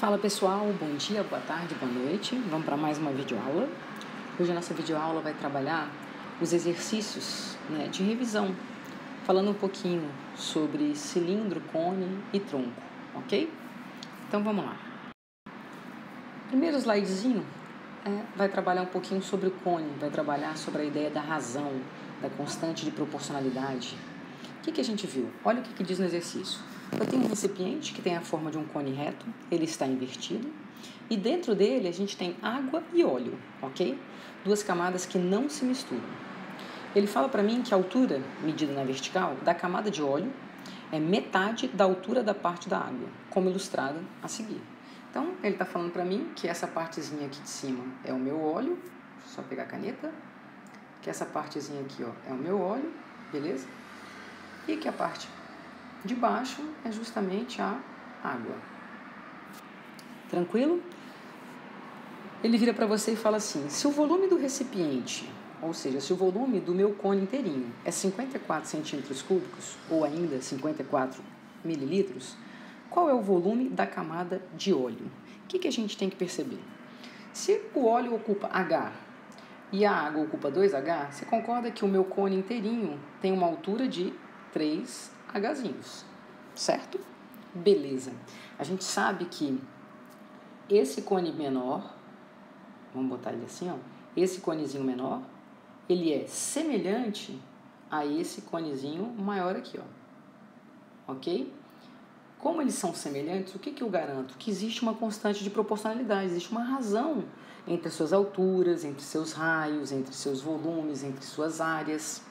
Fala pessoal, bom dia, boa tarde, boa noite. Vamos para mais uma videoaula. Hoje a nossa videoaula vai trabalhar os exercícios de revisão, falando um pouquinho sobre cilindro, cone e tronco, ok? Então vamos lá. Primeiro slidezinho vai trabalhar um pouquinho sobre o cone, vai trabalhar sobre a ideia da razão, da constante de proporcionalidade. O que a gente viu? Olha o que diz no exercício. Eu tenho um recipiente que tem a forma de um cone reto, ele está invertido, e dentro dele a gente tem água e óleo, ok? Duas camadas que não se misturam. Ele fala para mim que a altura, medida na vertical, da camada de óleo é metade da altura da parte da água, como ilustrado a seguir. Então, ele está falando para mim que essa partezinha aqui de cima é o meu óleo, só pegar a caneta, que essa partezinha aqui é o meu óleo, beleza? E que a parte de baixo é justamente a água. Tranquilo? Ele vira para você e fala assim: se o volume do recipiente, ou seja, se o volume do meu cone inteirinho é 54 centímetros cúbicos, ou ainda 54 mililitros, qual é o volume da camada de óleo? O que a gente tem que perceber? Se o óleo ocupa H e a água ocupa 2H, você concorda que o meu cone inteirinho tem uma altura de 3 Hzinhos, certo? Beleza. A gente sabe que esse cone menor, vamos botar ele assim, ó, esse conezinho menor, ele é semelhante a esse conezinho maior aqui, ó. Ok? Como eles são semelhantes, o que eu garanto? Que existe uma constante de proporcionalidade, existe uma razão entre as suas alturas, entre seus raios, entre seus volumes, entre suas áreas.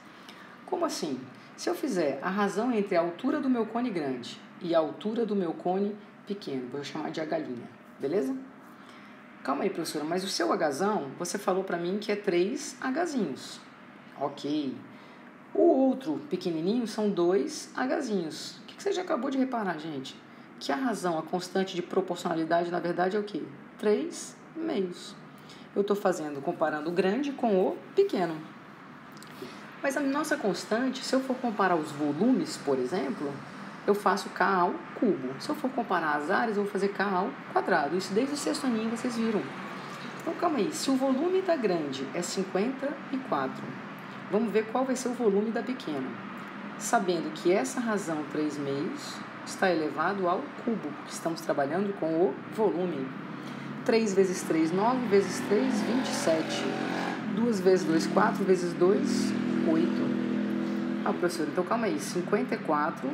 Como assim? Se eu fizer a razão entre a altura do meu cone grande e a altura do meu cone pequeno, vou chamar de H', beleza? Calma aí, professora, mas o seu Hzão, você falou para mim que é 3 Hzinhos. Ok. O outro pequenininho são 2 Hzinhos. O que você já acabou de reparar, gente? Que a razão, a constante de proporcionalidade, na verdade, é o quê? 3 meios. Eu estou comparando o grande com o pequeno. Mas a nossa constante, se eu for comparar os volumes, por exemplo, eu faço K ao cubo. Se eu for comparar as áreas, eu vou fazer K ao quadrado. Isso desde o sexto aninho vocês viram. Então, calma aí. Se o volume da grande é 54, vamos ver qual vai ser o volume da pequena. Sabendo que essa razão 3 meios está elevado ao cubo, porque estamos trabalhando com o volume. 3 vezes 3, 9 vezes 3, 27. 2 vezes 2, 4 vezes 2, 8. Ah, professor, então calma aí. 54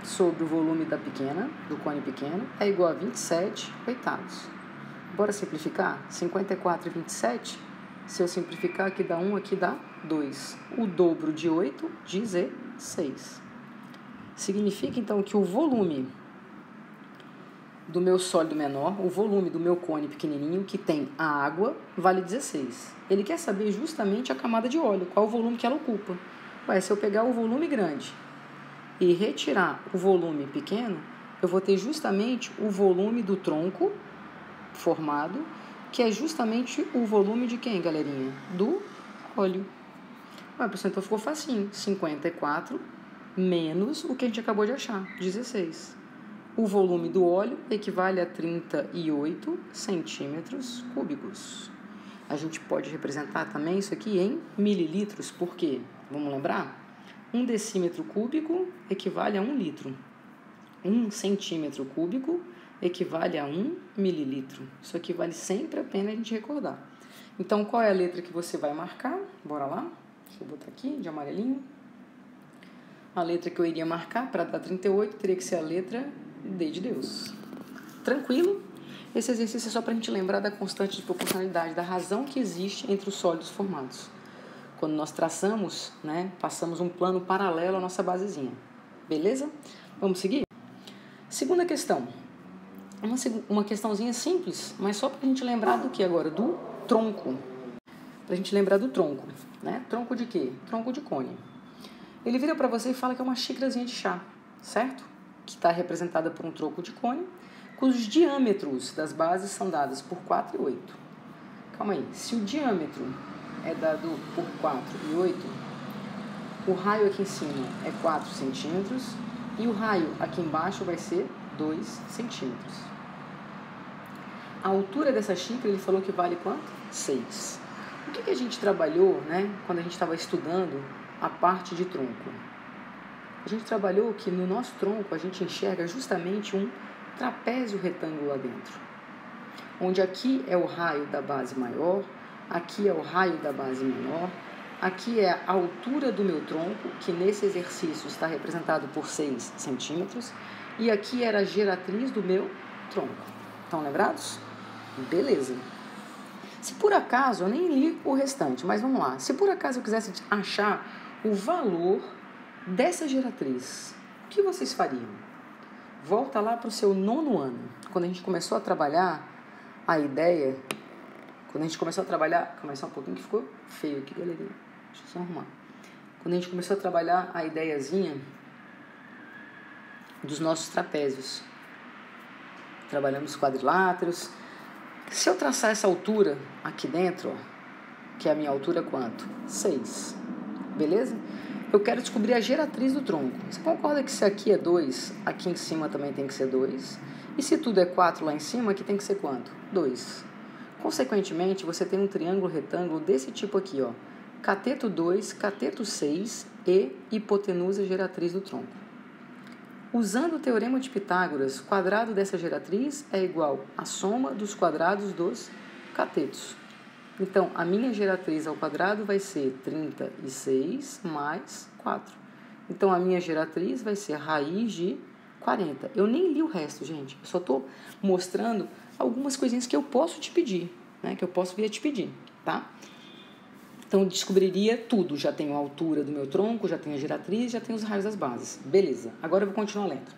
sobre o volume da pequena, do cone pequeno, é igual a 27 oitavos. Bora simplificar? 54 e 27, se eu simplificar, aqui dá 1, aqui dá 2. O dobro de 8, 16. Significa, então, que o volume do meu sólido menor, o volume do meu cone pequenininho, que tem a água, vale 16. Ele quer saber justamente a camada de óleo, qual o volume que ela ocupa. Ué, se eu pegar o volume grande e retirar o volume pequeno, eu vou ter justamente o volume do tronco formado, que é justamente o volume de quem, galerinha? Do óleo. Ué, pessoal, então ficou facinho. 54 menos o que a gente acabou de achar, 16. O volume do óleo equivale a 38 centímetros cúbicos. A gente pode representar também isso aqui em mililitros, porque, vamos lembrar? 1 decímetro cúbico equivale a 1 litro. 1 centímetro cúbico equivale a 1 mililitro. Isso aqui vale sempre a pena a gente recordar. Então, qual é a letra que você vai marcar? Bora lá. Deixa eu botar aqui de amarelinho. A letra que eu iria marcar para dar 38 teria que ser a letra D de Deus. Tranquilo? Esse exercício é só para a gente lembrar da constante de proporcionalidade, da razão que existe entre os sólidos formados. Quando nós traçamos, passamos um plano paralelo à nossa basezinha. Beleza? Vamos seguir? Segunda questão. Uma questãozinha simples, mas só para a gente lembrar do que agora? Do tronco. Para a gente lembrar do tronco. Tronco de quê? Tronco de cone. Ele vira para você e fala que é uma xícarazinha de chá, certo? Que está representada por um tronco de cone, cujos diâmetros das bases são dados por 4 e 8. Calma aí, se o diâmetro é dado por 4 e 8, o raio aqui em cima é 4 centímetros e o raio aqui embaixo vai ser 2 centímetros. A altura dessa xícara, ele falou que vale quanto? 6. O que a gente trabalhou, né, quando a gente estava estudando a parte de tronco? A gente trabalhou que no nosso tronco a gente enxerga justamente um trapézio retângulo lá dentro, onde aqui é o raio da base maior, aqui é o raio da base menor, aqui é a altura do meu tronco, que nesse exercício está representado por 6 centímetros, e aqui era a geratriz do meu tronco. Estão lembrados? Beleza. Se por acaso, eu nem li o restante, mas vamos lá. Se por acaso eu quisesse achar o valor dessa geratriz, o que vocês fariam? Volta lá para o seu 9º ano, quando a gente começou a trabalhar a ideia, quando a gente começou a trabalhar, começar um pouquinho que ficou feio aqui, galerinha, deixa eu só arrumar. Quando a gente começou a trabalhar a ideiazinha dos nossos trapézios, trabalhamos quadriláteros. Se eu traçar essa altura aqui dentro, ó, que é a minha altura quanto? 6, beleza? Eu quero descobrir a geratriz do tronco. Você concorda que se aqui é 2, aqui em cima também tem que ser 2? E se tudo é 4 lá em cima, aqui tem que ser quanto? 2. Consequentemente, você tem um triângulo retângulo desse tipo aqui, ó. Cateto 2, cateto 6 e hipotenusa geratriz do tronco. Usando o teorema de Pitágoras, o quadrado dessa geratriz é igual à soma dos quadrados dos catetos. Então, a minha geratriz ao quadrado vai ser 36 mais 4. Então, a minha geratriz vai ser a raiz de 40. Eu nem li o resto, gente. Eu só estou mostrando algumas coisinhas que eu posso te pedir, né? Que eu posso vir a te pedir, tá? Então, eu descobriria tudo. Já tenho a altura do meu tronco, já tenho a geratriz, já tenho os raios das bases. Beleza. Agora eu vou continuar lendo.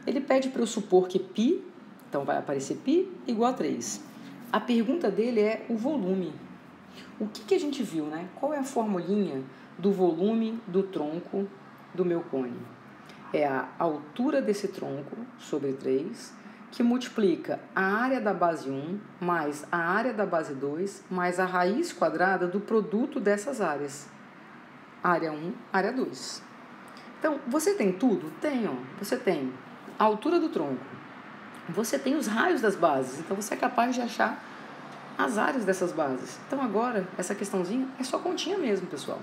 Ele pede para eu supor que π, então vai aparecer π igual a 3. A pergunta dele é o volume. O que a gente viu, né? Qual é a formulinha do volume do tronco do meu cone? É a altura desse tronco sobre 3, que multiplica a área da base 1 mais a área da base 2 mais a raiz quadrada do produto dessas áreas. Área 1, área 2. Então, você tem tudo? Tenho. Você tem a altura do tronco. Você tem os raios das bases. Então, você é capaz de achar as áreas dessas bases. Então, agora, essa questãozinha é só continha mesmo, pessoal.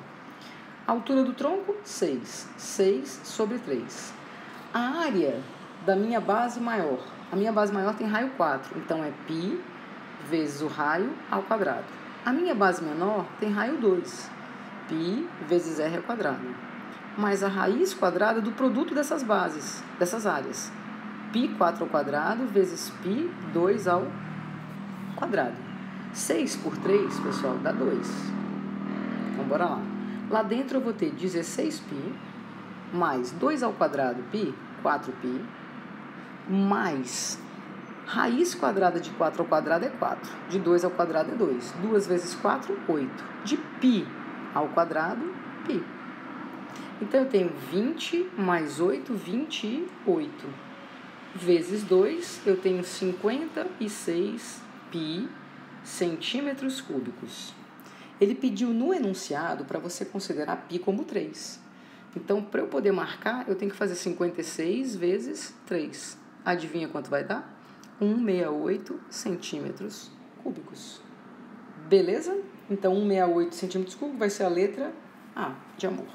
A altura do tronco, 6. 6 sobre 3. A área da minha base maior. A minha base maior tem raio 4, então é π vezes o raio ao quadrado. A minha base menor tem raio 2, π vezes r ao quadrado. Mais a raiz quadrada do produto dessas bases, dessas áreas. π 4 ao quadrado vezes π 2 ao quadrado. 6 por 3, pessoal, dá 2. Então, bora lá. Lá dentro eu vou ter 16π mais 2 ao quadrado π, 4π, mais raiz quadrada de 4 ao quadrado é 4. De 2 ao quadrado é 2. 2 vezes 4, 8. De π ao quadrado, π. Então, eu tenho 20 mais 8, 28. Vezes 2, eu tenho 56 π centímetros cúbicos. Ele pediu no enunciado para você considerar π como 3. Então, para eu poder marcar, eu tenho que fazer 56 vezes 3. Adivinha quanto vai dar? 168 centímetros cúbicos. Beleza? Então, 168 centímetros cúbicos vai ser a letra A de amor.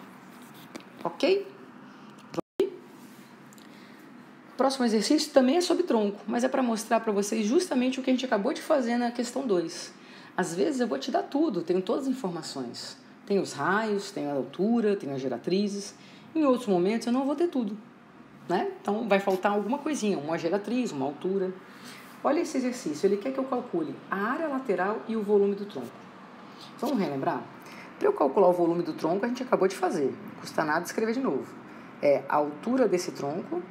Ok? Próximo exercício também é sobre tronco, mas é para mostrar para vocês justamente o que a gente acabou de fazer na questão 2. Às vezes eu vou te dar tudo, tenho todas as informações. Tenho os raios, tenho a altura, tenho as geratrizes. Em outros momentos eu não vou ter tudo, né? Então vai faltar alguma coisinha, uma geratriz, uma altura. Olha esse exercício, ele quer que eu calcule a área lateral e o volume do tronco. Vamos relembrar? Para eu calcular o volume do tronco, a gente acabou de fazer. Não custa nada escrever de novo. É a altura desse tronco,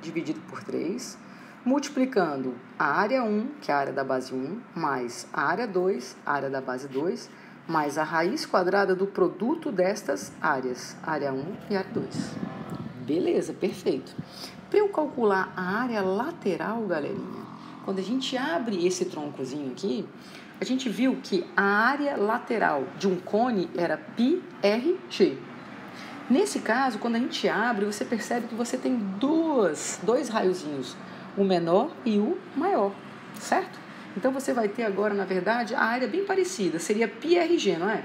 dividido por 3, multiplicando a área 1, que é a área da base 1, mais a área 2, a área da base 2, mais a raiz quadrada do produto destas áreas, área 1 e área 2. Beleza, perfeito. Para eu calcular a área lateral, galerinha, quando a gente abre esse troncozinho aqui, a gente viu que a área lateral de um cone era πRG. Nesse caso, quando a gente abre, você percebe que você tem dois raiozinhos, o menor e o maior, certo? Então, você vai ter agora, na verdade, a área bem parecida. Seria πRG, não é?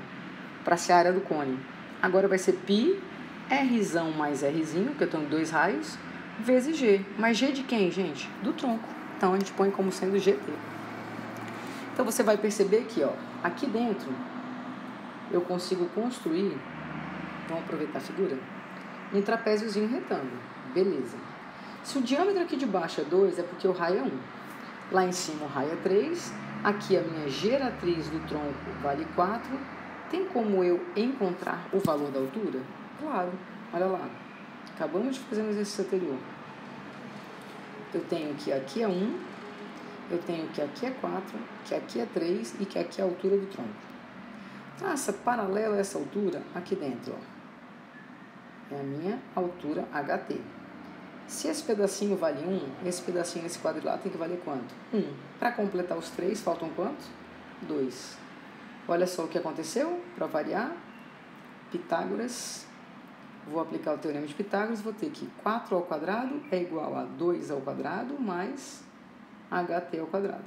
Para ser a área do cone. Agora vai ser π, Rzão mais Rzinho, que eu estou em 2 raios, vezes G. Mas G de quem, gente? Do tronco. Então, a gente põe como sendo GT. Então, você vai perceber que, ó, aqui dentro, eu consigo construir, vamos aproveitar a figura, um trapéziozinho retângulo. Beleza. Se o diâmetro aqui de baixo é 2, é porque o raio é 1. Lá em cima o raio é 3. Aqui a minha geratriz do tronco vale 4. Tem como eu encontrar o valor da altura? Claro. Olha lá. Acabamos de fazer no exercício anterior. Eu tenho que aqui é 1. Eu tenho que aqui é 4. Que aqui é 3. E que aqui é a altura do tronco. Traça paralela a essa altura aqui dentro, ó. É a minha altura HT. Se esse pedacinho vale 1, esse pedacinho nesse quadrilátero tem que valer quanto? 1. Para completar os 3, faltam quantos? 2. Olha só o que aconteceu, para variar. Pitágoras. Vou aplicar o teorema de Pitágoras, vou ter que 4 ao quadrado é igual a 2 ao quadrado mais HT ao quadrado.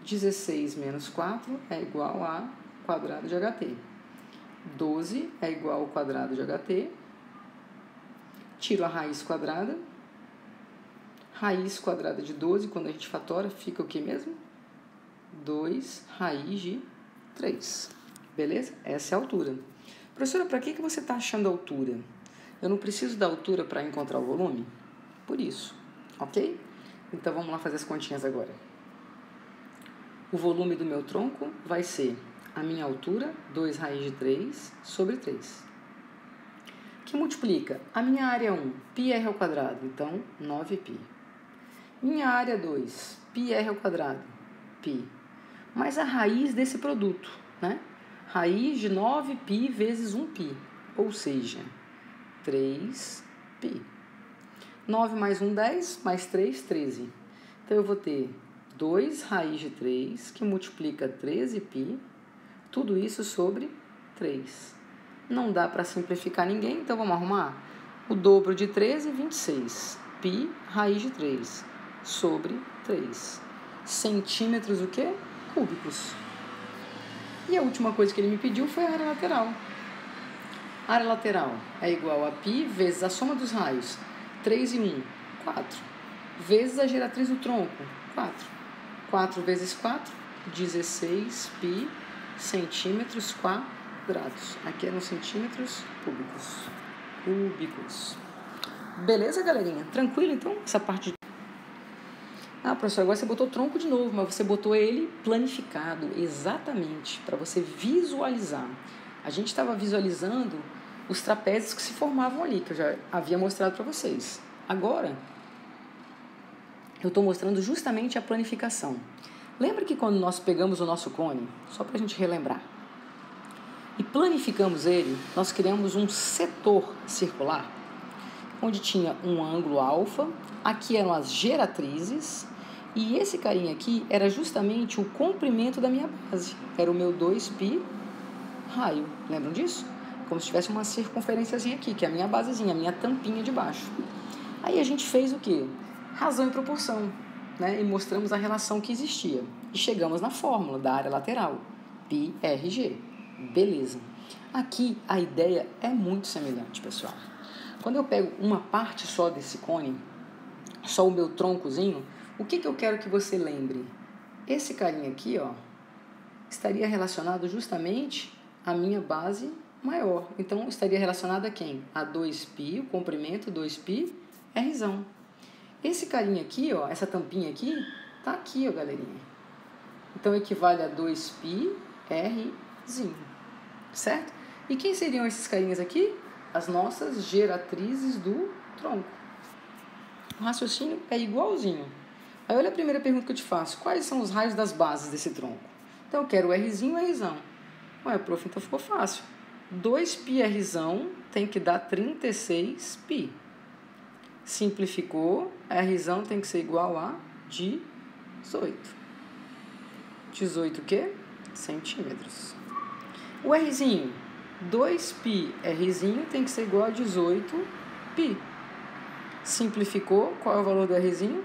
16 menos 4 é igual a quadrado de HT. 12 é igual ao quadrado de HT. Tiro a raiz quadrada. Raiz quadrada de 12, quando a gente fatora, fica o que mesmo? 2 raiz de 3. Beleza? Essa é a altura. Professora, para que você está achando a altura? Eu não preciso da altura para encontrar o volume? Por isso, ok? Então, vamos lá fazer as continhas agora. O volume do meu tronco vai ser a minha altura, 2 raiz de 3, sobre 3. Que multiplica a minha área 1, πr ao quadrado, então 9π. Minha área 2, πr ao quadrado, π. Mais a raiz desse produto, né? Raiz de 9π vezes 1π, ou seja, 3π. 9 mais 1, 10, mais 3, 13. Então, eu vou ter 2 raiz de 3, que multiplica 13π, tudo isso sobre 3. Não dá para simplificar ninguém, então vamos arrumar? O dobro de 13, 26. Π raiz de 3 sobre 3. Centímetros o quê? Cúbicos. E a última coisa que ele me pediu foi a área lateral. A área lateral é igual a π vezes a soma dos raios. 3 e 1, 4. Vezes a geratriz do tronco, 4. 4 vezes 4, 16π centímetros quadrados. Aqui eram centímetros cúbicos. Beleza, galerinha? Tranquilo, então? Essa parte... Ah, professor, agora você botou tronco de novo, mas você botou ele planificado, exatamente, para você visualizar. A gente estava visualizando os trapézios que se formavam ali, que eu já havia mostrado para vocês. Agora, eu estou mostrando justamente a planificação. Lembra que quando nós pegamos o nosso cone, só para a gente relembrar, e planificamos ele, nós criamos um setor circular, onde tinha um ângulo alfa, aqui eram as geratrizes, e esse carinha aqui era justamente o comprimento da minha base, era o meu 2π raio, lembram disso? Como se tivesse uma circunferênciazinha aqui, que é a minha basezinha, a minha tampinha de baixo. Aí a gente fez o quê? Razão e proporção, né? E mostramos a relação que existia. E chegamos na fórmula da área lateral, πRG. Beleza. Aqui a ideia é muito semelhante, pessoal. Quando eu pego uma parte só desse cone, só o meu troncozinho, o que eu quero que você lembre? Esse carinha aqui, ó, estaria relacionado justamente à minha base maior. Então, estaria relacionado a quem? A 2π, o comprimento 2π, Rzão. Esse carinha aqui, ó, essa tampinha aqui, tá aqui, ó, galerinha. Então, equivale a 2π, Rzinho. Certo? E quem seriam esses carinhas aqui? As nossas geratrizes do tronco. O raciocínio é igualzinho. Aí olha a primeira pergunta que eu te faço. Quais são os raios das bases desse tronco? Então eu quero o Rzinho e Rzão. Ué, prof, então ficou fácil. 2π Rzão tem que dar 36π. Simplificou, Rzão tem que ser igual a 18. 18 o quê? Centímetros. O Rzinho, 2π Rzinho tem que ser igual a 18π. Simplificou, qual é o valor do Rzinho?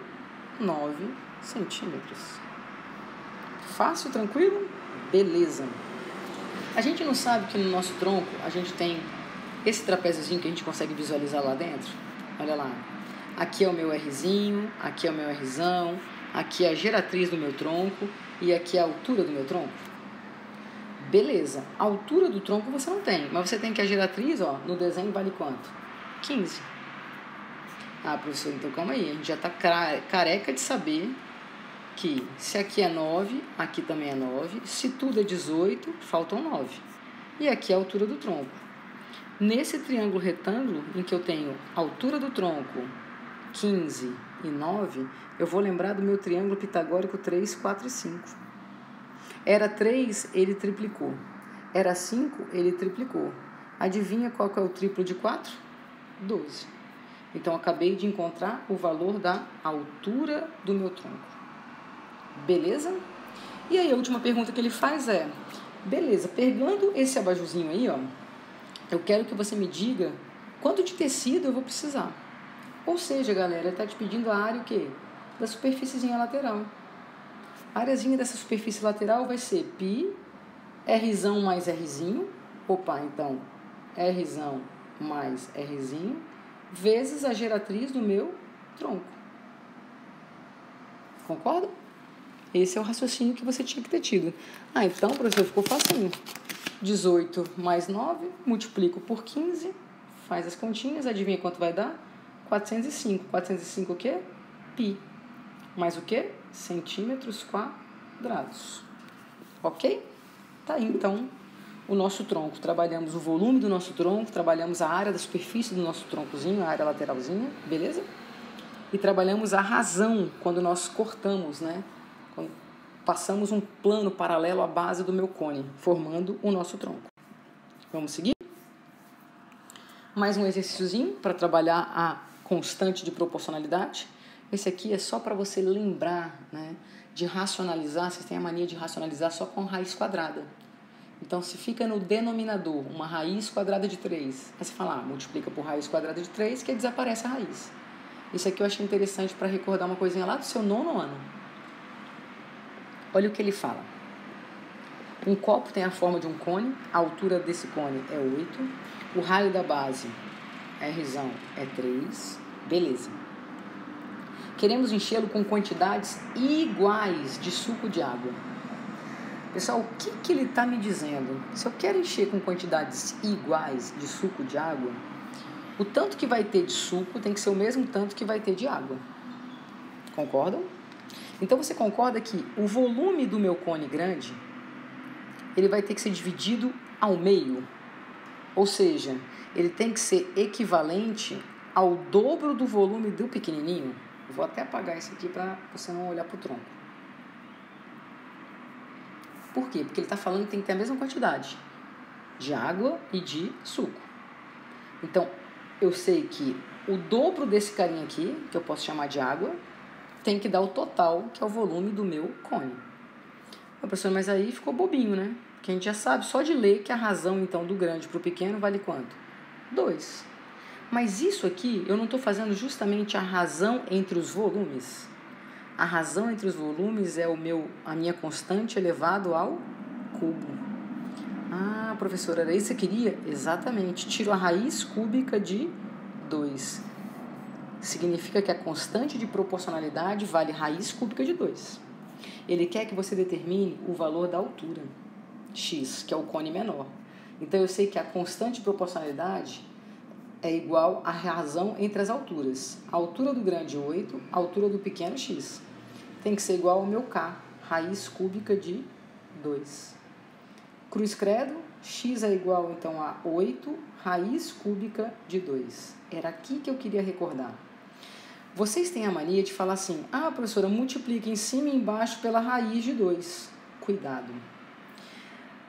9 centímetros. Fácil, tranquilo? Beleza. A gente não sabe que no nosso tronco a gente tem esse trapéziozinho que a gente consegue visualizar lá dentro? Olha lá. Aqui é o meu Rzinho, aqui é o meu Rzão, aqui é a geratriz do meu tronco e aqui é a altura do meu tronco. Beleza. A altura do tronco você não tem, mas você tem que a geratriz, ó, no desenho vale quanto? 15. Ah, professor, então calma aí. A gente já está careca de saber que se aqui é 9, aqui também é 9. Se tudo é 18, faltam 9. E aqui é a altura do tronco. Nesse triângulo retângulo, em que eu tenho a altura do tronco 15 e 9, eu vou lembrar do meu triângulo pitagórico 3, 4 e 5. Era 3, ele triplicou. Era 5, ele triplicou. Adivinha qual que é o triplo de 4? 12. Então, acabei de encontrar o valor da altura do meu tronco. Beleza? E aí, a última pergunta que ele faz é: beleza, pegando esse abajurzinho aí, ó, eu quero que você me diga quanto de tecido eu vou precisar. Ou seja, galera, ele está te pedindo a área o quê? Da superfíciezinha lateral. A areazinha dessa superfície lateral vai ser π, Rzão mais Rzinho. Opa, então, Rzão mais Rzinho, vezes a geratriz do meu tronco. Concorda? Esse é o raciocínio que você tinha que ter tido. Ah, então, professor, ficou facinho. 18 mais 9, multiplico por 15, faz as continhas, adivinha quanto vai dar? 405. 405 o quê? Pi. Mais o quê? Centímetros quadrados. Ok? Tá aí, então, o nosso tronco. Trabalhamos o volume do nosso tronco, trabalhamos a área da superfície do nosso troncozinho, a área lateralzinha, beleza? E trabalhamos a razão quando nós cortamos, né? Quando passamos um plano paralelo à base do meu cone, formando o nosso tronco. Vamos seguir? Mais um exercíciozinho para trabalhar a constante de proporcionalidade. Esse aqui é só para você lembrar, né, de racionalizar. Vocês têm a mania de racionalizar só com raiz quadrada. Então, se fica no denominador uma raiz quadrada de 3, aí você fala, multiplica por raiz quadrada de 3, que desaparece a raiz. Isso aqui eu achei interessante para recordar uma coisinha lá do seu 9º ano. Olha o que ele fala. Um copo tem a forma de um cone, a altura desse cone é 8, o raio da base, Rzão, é 3, beleza. Queremos enchê-lo com quantidades iguais de suco de água. Pessoal, o que ele está me dizendo? Se eu quero encher com quantidades iguais de suco de água, o tanto que vai ter de suco tem que ser o mesmo tanto que vai ter de água. Concordam? Então, você concorda que o volume do meu cone grande, ele vai ter que ser dividido ao meio? Ou seja, ele tem que ser equivalente ao dobro do volume do pequenininho? Eu vou até apagar isso aqui para você não olhar para o tronco. Por quê? Porque ele está falando que tem que ter a mesma quantidade de água e de suco. Então, eu sei que o dobro desse carinha aqui, que eu posso chamar de água, tem que dar o total, que é o volume do meu cone. Professor, mas aí ficou bobinho, né? Porque a gente já sabe só de ler que a razão, então, do grande para o pequeno vale quanto? 2. Mas isso aqui, eu não estou fazendo justamente a razão entre os volumes. A razão entre os volumes é a minha constante elevado ao cubo. Ah, professora, era isso que você queria? Exatamente. Tiro a raiz cúbica de 2. Significa que a constante de proporcionalidade vale raiz cúbica de 2. Ele quer que você determine o valor da altura, x, que é o cone menor. Então, eu sei que a constante de proporcionalidade é igual à razão entre as alturas. A altura do grande 8, a altura do pequeno x. Tem que ser igual ao meu k, raiz cúbica de 2. Cruz credo, x é igual então a 8, raiz cúbica de 2. Era aqui que eu queria recordar. Vocês têm a mania de falar assim, professora, multiplica em cima e embaixo pela raiz de 2. Cuidado.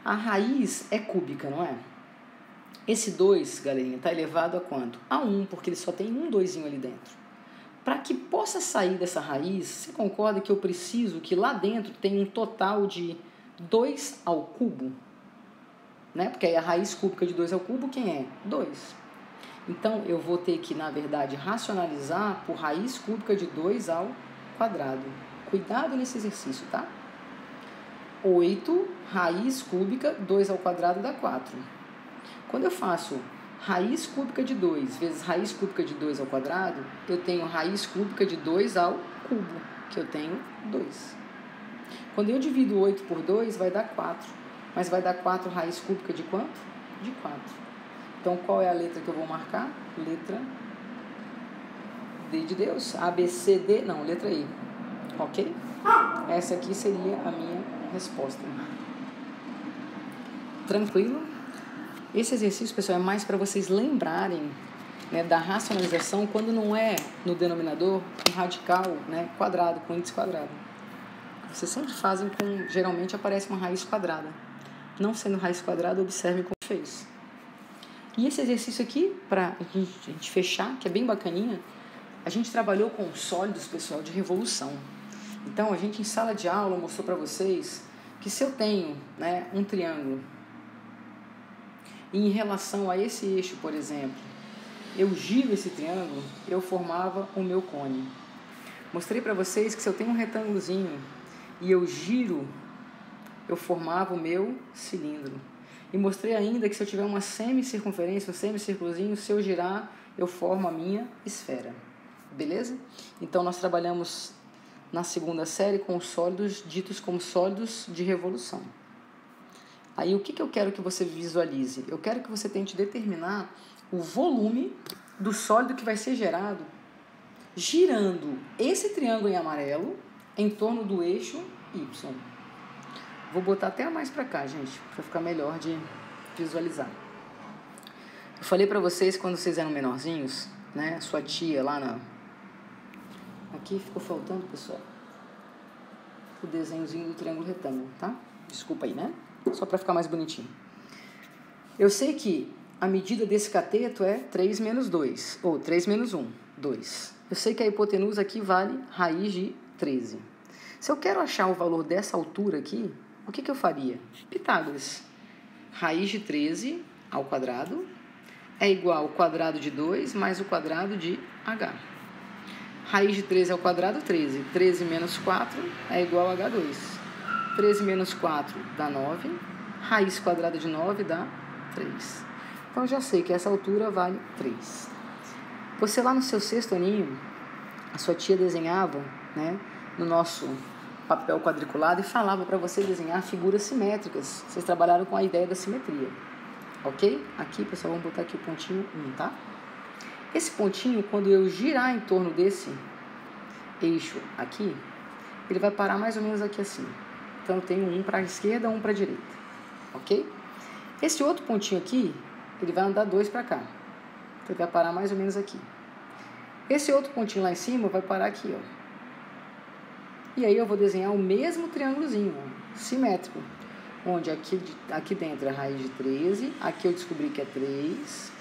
A raiz é cúbica, não é? Esse 2, galerinha, está elevado a quanto? A 1, porque ele só tem um 2zinho ali dentro. Para que possa sair dessa raiz, você concorda que eu preciso que lá dentro tenha um total de 2 ao cubo? Né? Porque aí a raiz cúbica de 2 ao cubo, quem é? 2. Então, eu vou ter que, na verdade, racionalizar por raiz cúbica de 2 ao quadrado. Cuidado nesse exercício, tá? 8 raiz cúbica 2 ao quadrado dá 4. Quando eu faço raiz cúbica de 2 vezes raiz cúbica de 2 ao quadrado, eu tenho raiz cúbica de 2 ao cubo, que eu tenho 2. Quando eu divido 8 por 2, vai dar 4. Mas vai dar 4 raiz cúbica de quanto? De 4. Então, qual é a letra que eu vou marcar? Letra D de Deus. A, B, C, D. Não, letra I. Ok? Essa aqui seria a minha resposta. Tranquilo? Esse exercício, pessoal, é mais para vocês lembrarem, né, da racionalização quando não é no denominador um radical, né, quadrado, com índice quadrado. Vocês sempre fazem com, geralmente aparece uma raiz quadrada. Não sendo raiz quadrada, observe como fez. E esse exercício aqui, para a gente fechar, que é bem bacaninha, a gente trabalhou com sólidos, pessoal, de revolução. Então, a gente em sala de aula mostrou para vocês que se eu tenho, né, um triângulo e em relação a esse eixo, por exemplo, eu giro esse triângulo, eu formava o meu cone. Mostrei para vocês que se eu tenho um retângulozinho e eu giro, eu formava o meu cilindro. E mostrei ainda que se eu tiver uma semicircunferência, um semicírculozinho, se eu girar, eu formo a minha esfera. Beleza? Então, nós trabalhamos na segunda série com os sólidos ditos como sólidos de revolução. Aí, o que eu quero que você visualize? Eu quero que você tente determinar o volume do sólido que vai ser gerado girando esse triângulo em amarelo em torno do eixo Y. Vou botar até mais para cá, gente, para ficar melhor de visualizar. Eu falei para vocês quando vocês eram menorzinhos, né? Sua tia lá na... Aqui ficou faltando, pessoal, o desenhozinho do triângulo retângulo, tá? Desculpa aí, né? Só para ficar mais bonitinho. Eu sei que a medida desse cateto é 3 menos 2, ou 3 menos 1, 2. Eu sei que a hipotenusa aqui vale raiz de 13. Se eu quero achar o valor dessa altura aqui, o que eu faria? Pitágoras. Raiz de 13 ao quadrado é igual ao quadrado de 2 mais o quadrado de h. Raiz de 13 ao quadrado, 13. 13 menos 4 é igual a h2. 13 menos 4 dá 9. Raiz quadrada de 9 dá 3. Então, eu já sei que essa altura vale 3. Você lá no seu sexto aninho, a sua tia desenhava, né, no nosso papel quadriculado e falava para você desenhar figuras simétricas. Vocês trabalharam com a ideia da simetria. Ok? Aqui, pessoal, vamos botar aqui o pontinho 1, tá? Esse pontinho, quando eu girar em torno desse eixo aqui, ele vai parar mais ou menos aqui assim. Então, eu tenho um para a esquerda, um para a direita. Ok? Esse outro pontinho aqui, ele vai andar 2 para cá. Então, ele vai parar mais ou menos aqui. Esse outro pontinho lá em cima vai parar aqui, ó. E aí eu vou desenhar o mesmo triângulozinho, ó, simétrico. Onde aqui dentro é a raiz de 13, aqui eu descobri que é 3,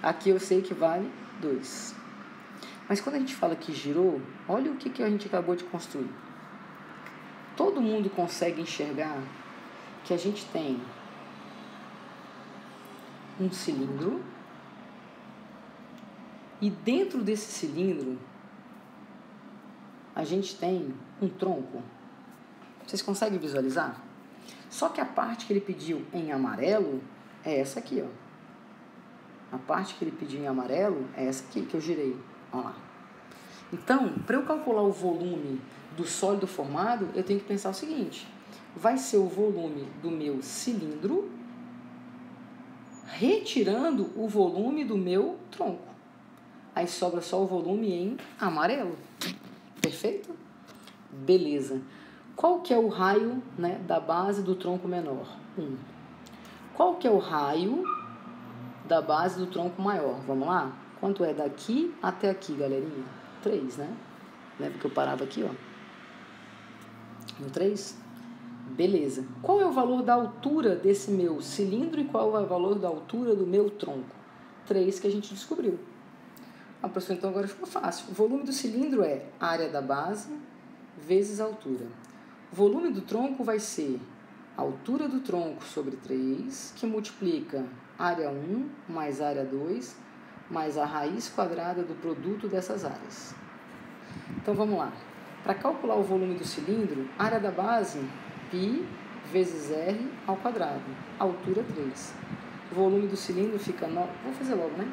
aqui eu sei que vale 2. Mas quando a gente fala que girou, olha o que a gente acabou de construir. Todo mundo consegue enxergar que a gente tem um cilindro e dentro desse cilindro a gente tem um tronco. Vocês conseguem visualizar? Só que a parte que ele pediu em amarelo é essa aqui, ó. A parte que ele pediu em amarelo é essa aqui que eu girei. Olha lá. Então, para eu calcular o volume do sólido formado, eu tenho que pensar o seguinte: vai ser o volume do meu cilindro retirando o volume do meu tronco. Aí sobra só o volume em amarelo. Perfeito? Beleza. Qual que é o raio, né, da base do tronco menor? 1. Qual que é o raio da base do tronco maior? Vamos lá? Quanto é daqui até aqui, galerinha? 3, né? Lembra que eu parava aqui, ó? No 3? Beleza. Qual é o valor da altura desse meu cilindro e qual é o valor da altura do meu tronco? 3 que a gente descobriu. Ah, professor, então agora ficou fácil. O volume do cilindro é a área da base vezes a altura. O volume do tronco vai ser a altura do tronco sobre 3, que multiplica área 1 mais área 2, mais a raiz quadrada do produto dessas áreas. Então, vamos lá. Para calcular o volume do cilindro, área da base, π vezes R ao quadrado, altura 3. O volume do cilindro fica 9, vou fazer logo, né?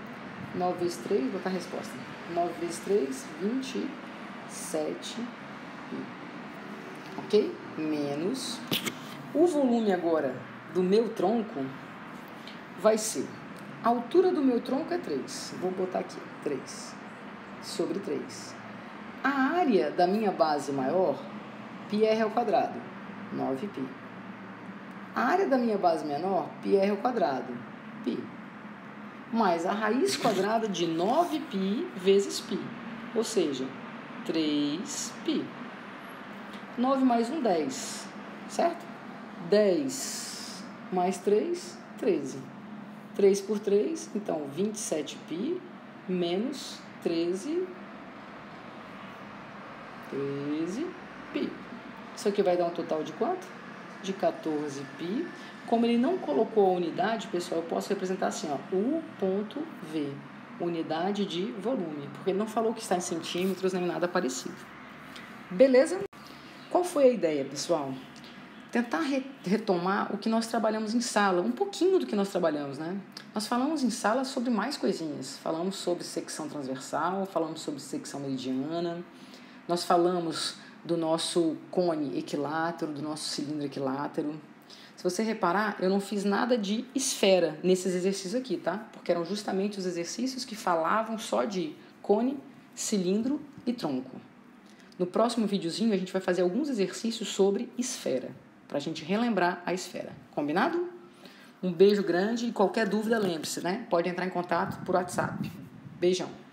9 vezes 3, vou botar a resposta. 9 vezes 3, 27 pi. Ok? Menos. O volume agora do meu tronco vai ser, a altura do meu tronco é 3. Vou botar aqui, 3 sobre 3. A área da minha base maior, πr ao quadrado, 9π. A área da minha base menor, πr ao quadrado, π. Mais a raiz quadrada de 9π vezes π, ou seja, 3π. 9 mais 1, 10, certo? 10 mais 3, 13. 3 por 3, então 27π menos 13π. Isso aqui vai dar um total de quanto? De 14π. Como ele não colocou a unidade, pessoal, eu posso representar assim, ó, U.V, unidade de volume, porque ele não falou que está em centímetros nem nada parecido. Beleza? Qual foi a ideia, pessoal? Tentar retomar o que nós trabalhamos em sala, um pouquinho do que nós trabalhamos, né? Nós falamos em sala sobre mais coisinhas, falamos sobre secção transversal, falamos sobre secção meridiana, nós falamos do nosso cone equilátero, do nosso cilindro equilátero. Se você reparar, eu não fiz nada de esfera nesses exercícios aqui, tá? Porque eram justamente os exercícios que falavam só de cone, cilindro e tronco. No próximo videozinho a gente vai fazer alguns exercícios sobre esfera, para a gente relembrar a esfera. Combinado? Um beijo grande e qualquer dúvida, lembre-se, né? Pode entrar em contato por WhatsApp. Beijão!